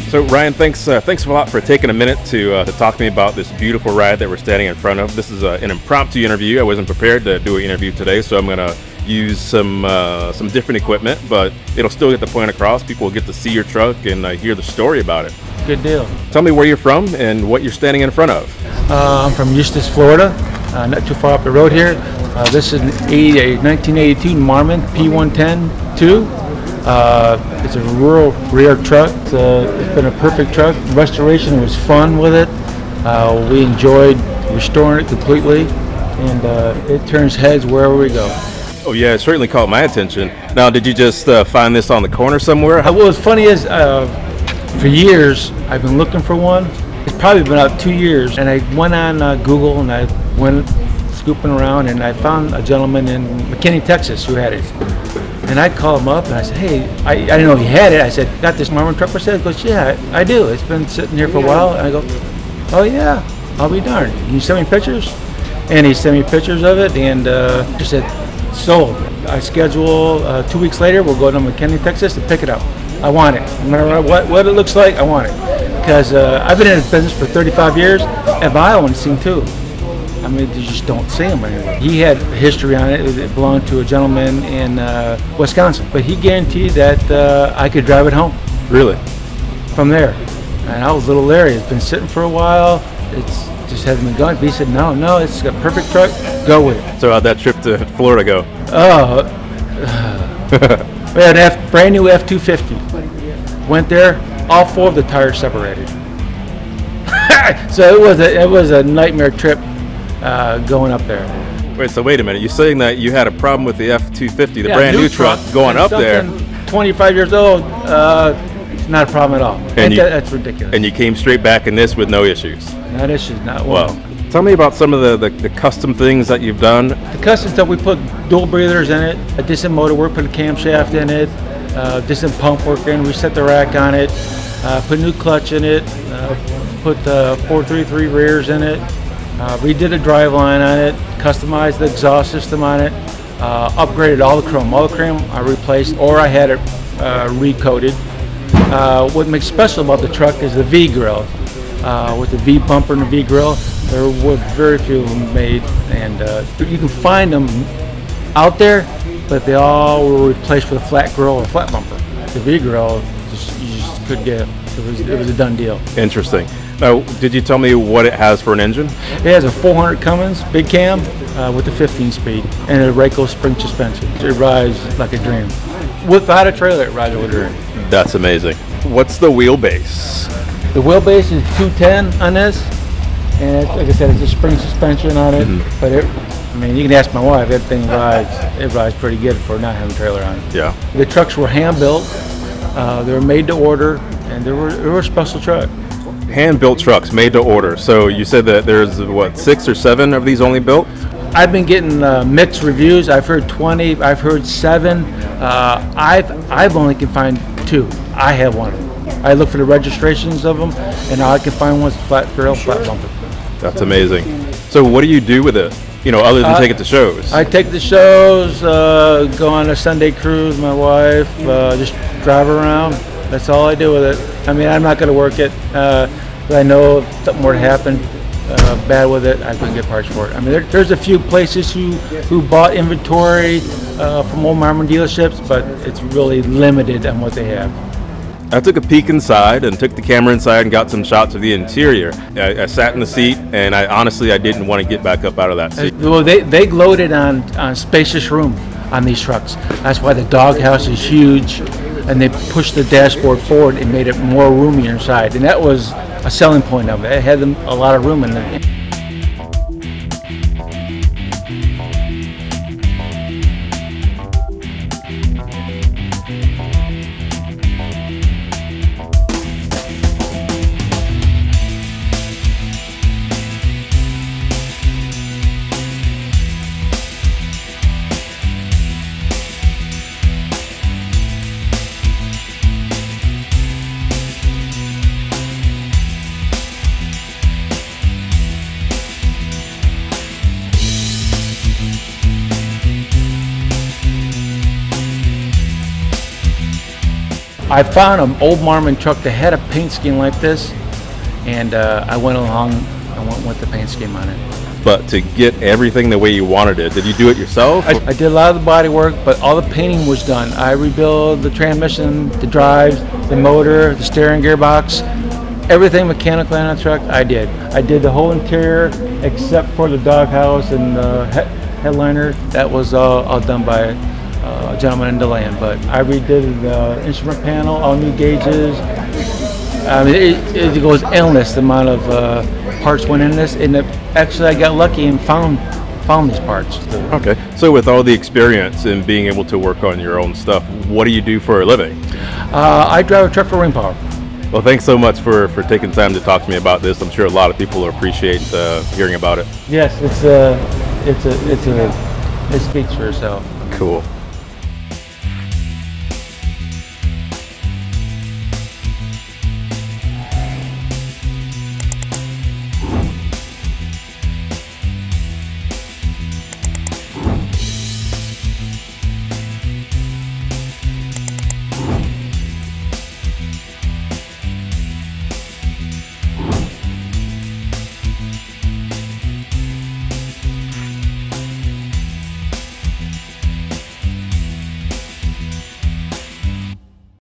So Ryan, thanks a lot for taking a minute to talk to me about this beautiful ride that we're standing in front of. This is an impromptu interview. I wasn't prepared to do an interview today, so I'm going to use some different equipment, but it'll still get the point across. People will get to see your truck and hear the story about it. Good deal. Tell me where you're from and what you're standing in front of. I'm from Eustis, Florida, not too far up the road here. This is a 1982 Marmon P110-2. It's a rural rear truck. It's been a perfect truck. Restoration was fun with it. We enjoyed restoring it completely, and it turns heads wherever we go. Oh yeah, it certainly caught my attention. Now, did you just find this on the corner somewhere? Well, what's funny is, for years I've been looking for one. It's probably been about 2 years, and I went on Google and I went scooping around, and I found a gentleman in McKinney, Texas, who had it. And I called him up and I said, hey, I didn't know he had it. I said, got this Marmon truck for sale? He goes, yeah, I do. It's been sitting here for a while. And I go, oh yeah, I'll be darned. Can you send me pictures? And he sent me pictures of it, and he said, sold. I schedule 2 weeks later, we'll go to McKinney, Texas to pick it up. I want it. No matter what it looks like, I want it. Because I've been in this business for 35 years, and I own this thing too. I mean, you just don't see him anymore. He had history on it. It belonged to a gentleman in Wisconsin, but he guaranteed that I could drive it home. Really? From there. And I was a little leery. It's been sitting for a while. It's just hasn't been going. But he said, no, it's a perfect truck. Go with it. So how'd that trip to Florida go? Oh, we had an brand new F-250. Went there, all 4 of the tires separated. So it was a nightmare trip. Going up there. Wait a minute. You're saying that you had a problem with the F-250, the brand new truck, going up there. 25 years old, it's not a problem at all. That's ridiculous. And you came straight back in this with no issues. Not issues, not one. Well, tell me about some of the custom things that you've done. The custom stuff, we put dual breathers in it, a distant motor work, put a camshaft in it, distant pump work in, we set the rack on it, put a new clutch in it, put the 433 rears in it. Redid a drive line on it, customized the exhaust system on it, upgraded all the chrome. All the chrome I replaced, or I had it recoated. What makes special about the truck is the V grill. With the V bumper and the V grill, there were very few of them made, and you can find them out there, but they all were replaced with a flat grill or flat bumper. The V grill, you just couldn't get it. It was a done deal. Interesting. Now, did you tell me what it has for an engine? It has a 400 Cummins big cam with a 15-speed and a Rayco spring suspension. It rides like a dream. Without a trailer, it rides like a dream. That's amazing. What's the wheelbase? The wheelbase is 210 on this, and like I said, it's a spring suspension on it. But I mean, you can ask my wife. That thing rides. It rides pretty good for not having a trailer on it. Yeah. The trucks were hand built. They were made to order, and they were a special truck. Hand-built trucks made to order. So you said that there's what, 6 or 7 of these only built? I've been getting mixed reviews. I've heard 20. I've heard 7. I've only can find 2. I have one of them. I look for the registrations of them, and all I can find one's flat grill, flat bumper. That's amazing. So what do you do with it? You know, other than take it to shows? I take the shows, go on a Sunday cruise with my wife, just drive around. That's all I do with it. I mean, I'm not going to work it, but I know if something were to happen bad with it, I couldn't get parts for it. I mean, there's a few places who bought inventory from old Marmon dealerships, but it's really limited on what they have. I took a peek inside and took the camera inside and got some shots of the interior. I sat in the seat, and I didn't want to get back up out of that seat. Well, they gloated on spacious room on these trucks. That's why the doghouse is huge, and they pushed the dashboard forward and made it more roomy inside, and that was a selling point of it. It had a lot of room in there. I found an old Marmon truck that had a paint scheme like this, and I went along and went with the paint scheme on it. But to get everything the way you wanted it, did you do it yourself? I did a lot of the body work, but all the painting was done. I rebuilt the transmission, the drives, the motor, the steering gearbox, everything mechanical on the truck. I did. I did the whole interior except for the doghouse and the headliner. That was all done by a gentleman in DeLand. But I redid the instrument panel, all new gauges. I mean, it goes endless the amount of parts went in this, and actually I got lucky and found these parts. Okay, so with all the experience and being able to work on your own stuff, what do you do for a living? I drive a truck for ring power. Well, thanks so much for taking time to talk to me about this. I'm sure a lot of people will appreciate hearing about it. Yes, it speaks for itself. Cool.